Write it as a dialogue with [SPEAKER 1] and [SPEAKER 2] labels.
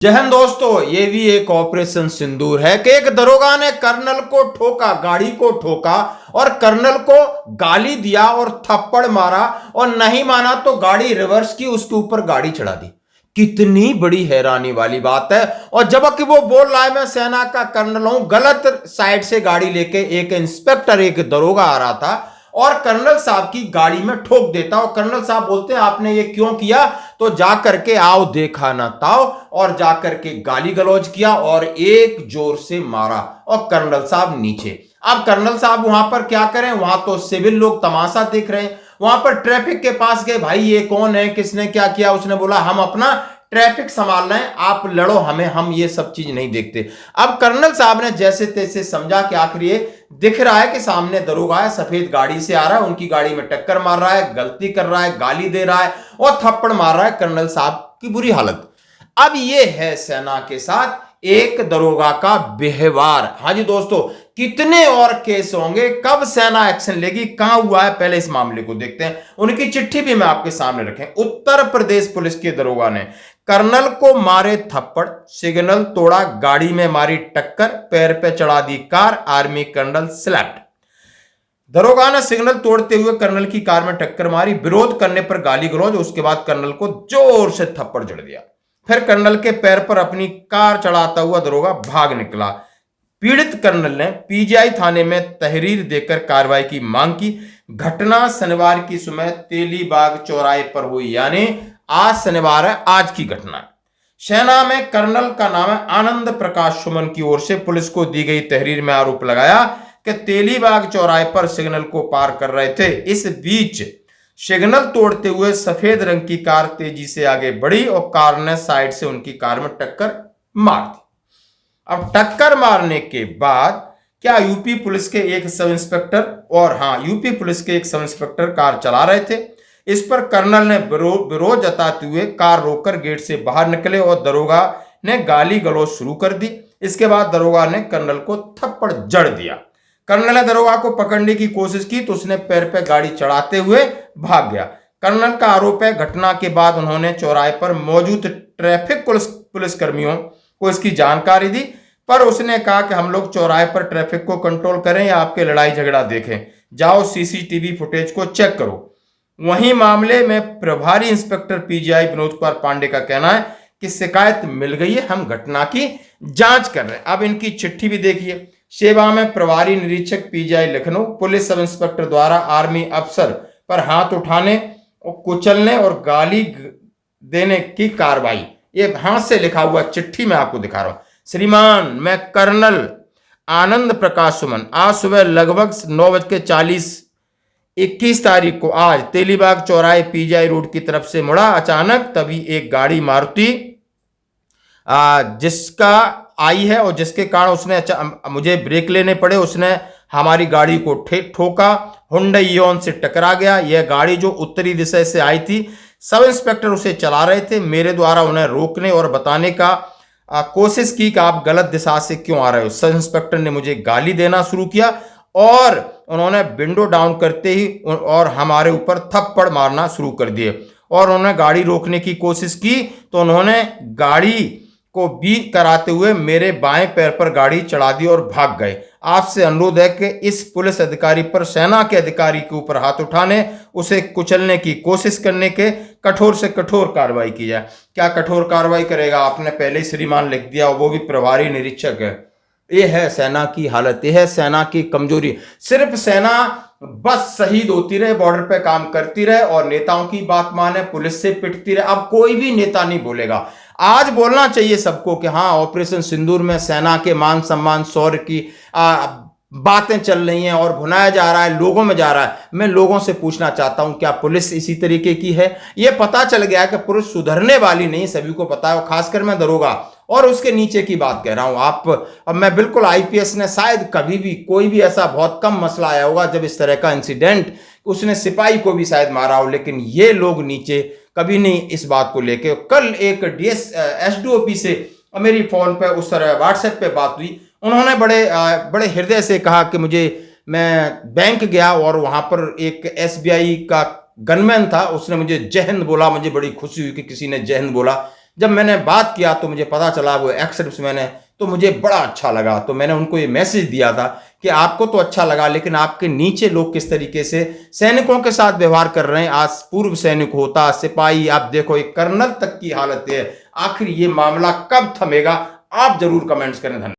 [SPEAKER 1] जय हिंद दोस्तों, ये भी एक ऑपरेशन सिंदूर है कि एक दरोगा ने कर्नल को ठोका, गाड़ी को ठोका और कर्नल को गाली दिया और थप्पड़ मारा और नहीं माना तो गाड़ी रिवर्स की, उसके ऊपर गाड़ी चढ़ा दी। कितनी बड़ी हैरानी वाली बात है। और जबकि वो बोल रहा है मैं सेना का कर्नल हूं, गलत साइड से गाड़ी लेके एक इंस्पेक्टर, एक दरोगा आ रहा था और कर्नल साहब की गाड़ी में ठोक देता। और कर्नल साहब बोलते हैं आपने ये क्यों किया? तो जाकर के आओ देखा ना ताओ, और जाकर के गाली गलौज किया और एक जोर से मारा और कर्नल साहब नीचे। अब कर्नल साहब वहां पर क्या करें, वहां तो सिविल लोग तमाशा देख रहे हैं। वहां पर ट्रैफिक के पास गए, भाई ये कौन है, किसने क्या किया? उसने बोला हम अपना ट्रैफिक संभाल रहे हैं, आप लड़ो, हम ये सब चीज नहीं देखते। अब कर्नल साहब ने जैसे तैसे समझा कि आखिर ये दिख रहा है कि सामने दरोगा है, सफेद गाड़ी से आ रहा है, उनकी गाड़ी में टक्कर मार रहा है, गलती कर रहा है, गाली दे रहा है और थप्पड़ मार रहा है। कर्नल साहब की बुरी हालत। अब ये है सेना के साथ एक दरोगा का व्यवहार। हाँ जी दोस्तों, कितने और केस होंगे, कब सेना एक्शन लेगी, कहां हुआ है, पहले इस मामले को देखते हैं। उनकी चिट्ठी भी मैं आपके सामने रखें। उत्तर प्रदेश पुलिस के दरोगा ने कर्नल को मारे थप्पड़, सिग्नल तोड़ा, गाड़ी में मारी टक्कर, पैर पे चढ़ा दी कार, आर्मी कर्नल सेलेक्ट। दरोगा ने सिग्नल तोड़ते हुए कर्नल की कार में टक्कर मारी, विरोध करने पर गाली गलौज, उसके बाद कर्नल को जोर से थप्पड़ जड़ दिया। फिर कर्नल के पैर पर अपनी कार चढ़ाता हुआ दरोगा भाग निकला। पीड़ित कर्नल ने पीजीआई थाने में तहरीर देकर कार्रवाई की मांग की। घटना शनिवार की सुबह तेलीबाग चौराहे पर हुई, यानी आज शनिवार है, आज की घटना है। सेना में कर्नल का नाम है आनंद प्रकाश सुमन की ओर से पुलिस को दी गई तहरीर में आरोप लगाया कि तेलीबाग चौराहे पर सिग्नल को पार कर रहे थे। इस बीच सिग्नल तोड़ते हुए सफेद रंग की कार तेजी से आगे बढ़ी और कार ने साइड से उनकी कार में टक्कर मार दी। अब टक्कर मारने के बाद क्या यूपी पुलिस के एक सब इंस्पेक्टर यूपी पुलिस के एक सब इंस्पेक्टर कार चला रहे थे। इस पर कर्नल ने विरोध जताते हुए कार रोककर गेट से बाहर निकले और दरोगा ने गाली गलौज शुरू कर दी। इसके बाद दरोगा ने कर्नल को थप्पड़ जड़ दिया। कर्नल ने दरोगा को पकड़ने की कोशिश की तो उसने पैर पर गाड़ी चढ़ाते हुए भाग गया। कर्नल का आरोप है घटना के बाद उन्होंने चौराहे पर मौजूद ट्रैफिक पुलिसकर्मियों को इसकी जानकारी दी, पर उसने कहा कि हम लोग चौराहे पर ट्रैफिक को कंट्रोल करें या आपके लड़ाई झगड़ा देखें, जाओ सीसीटीवी फुटेज को चेक करो। वहीं मामले में प्रभारी इंस्पेक्टर पीजीआई विनोद कुमार पांडे का कहना है कि शिकायत मिल गई है, हम घटना की जांच कर रहे हैं। अब इनकी चिट्ठी भी देखिए। सेवा में प्रभारी निरीक्षक PGI Lucknow, police sub inspector द्वारा आर्मी अफसर पर हाथ उठाने और कुचलने और गाली देने की कार्रवाई। ये हाथ से लिखा हुआ चिट्ठी मैं आपको दिखा रहा हूं। श्रीमान, मैं कर्नल आनंद प्रकाश सुमन आज सुबह लगभग 9:40 तारीख को आज तेलीबाग चौराहे पीजीआई रोड की तरफ से मुड़ा। अचानक तभी एक गाड़ी मारुति जिसका आई है और जिसके कारण उसने मुझे ब्रेक लेने पड़े, उसने हमारी गाड़ी को ठोका, हुंडई इओन से टकरा गया। यह गाड़ी जो उत्तरी दिशा से आई थी, सब इंस्पेक्टर उसे चला रहे थे। मेरे द्वारा उन्हें रोकने और बताने का कोशिश की कि आप गलत दिशा से क्यों आ रहे हो। सब इंस्पेक्टर ने मुझे गाली देना शुरू किया और उन्होंने विंडो डाउन करते ही और हमारे ऊपर थप्पड़ मारना शुरू कर दिए और उन्होंने गाड़ी रोकने की कोशिश की तो उन्होंने गाड़ी को बी कराते हुए मेरे बाएं पैर पर गाड़ी चढ़ा दी और भाग गए। आपसे अनुरोध है कि इस पुलिस अधिकारी पर सेना के अधिकारी के ऊपर हाथ उठाने, उसे कुचलने की कोशिश करने के कठोर से कठोर कार्रवाई की जाए। क्या कठोर कार्रवाई करेगा? आपने पहले ही श्रीमान लिख दिया, वो भी प्रभारी निरीक्षक है। ये है सेना की हालत, यह है सेना की कमजोरी। सिर्फ सेना बस शहीद होती रहे, बॉर्डर पे काम करती रहे और नेताओं की बात माने, पुलिस से पिटती रहे। अब कोई भी नेता नहीं बोलेगा। आज बोलना चाहिए सबको कि हाँ, ऑपरेशन सिंदूर में सेना के मान सम्मान शौर्य की बातें चल रही हैं और भुनाया जा रहा है, लोगों में जा रहा है। मैं लोगों से पूछना चाहता हूं, क्या पुलिस इसी तरीके की है? ये पता चल गया कि पुलिस सुधरने वाली नहीं, सभी को पता है। खासकर मैं दरोगा और उसके नीचे की बात कह रहा हूं। अब मैं बिल्कुल आईपीएस ने शायद कभी भी कोई भी ऐसा बहुत कम मसला आया होगा जब इस तरह का इंसिडेंट, उसने सिपाही को भी शायद मारा हो, लेकिन ये लोग नीचे कभी नहीं इस बात को लेके। कल एक एसडीओपी से मेरी फोन पे उस तरह व्हाट्सएप पे बात हुई। उन्होंने बड़े हृदय से कहा कि मैं बैंक गया और वहां पर एक एसबीआई का गनमैन था, उसने मुझे जय हिंद बोला। मुझे बड़ी खुशी हुई कि किसी ने जय हिंद बोला। जब मैंने बात किया तो मुझे पता चला वो एक्सेप्ट मैंने, तो मुझे बड़ा अच्छा लगा। तो मैंने उनको ये मैसेज दिया था कि आपको तो अच्छा लगा, लेकिन आपके नीचे लोग किस तरीके से सैनिकों के साथ व्यवहार कर रहे हैं। आज पूर्व सैनिक होता, सिपाही, आप देखो एक कर्नल तक की हालत है। आखिर ये मामला कब थमेगा? आप जरूर कमेंट्स करें। धन्यवाद।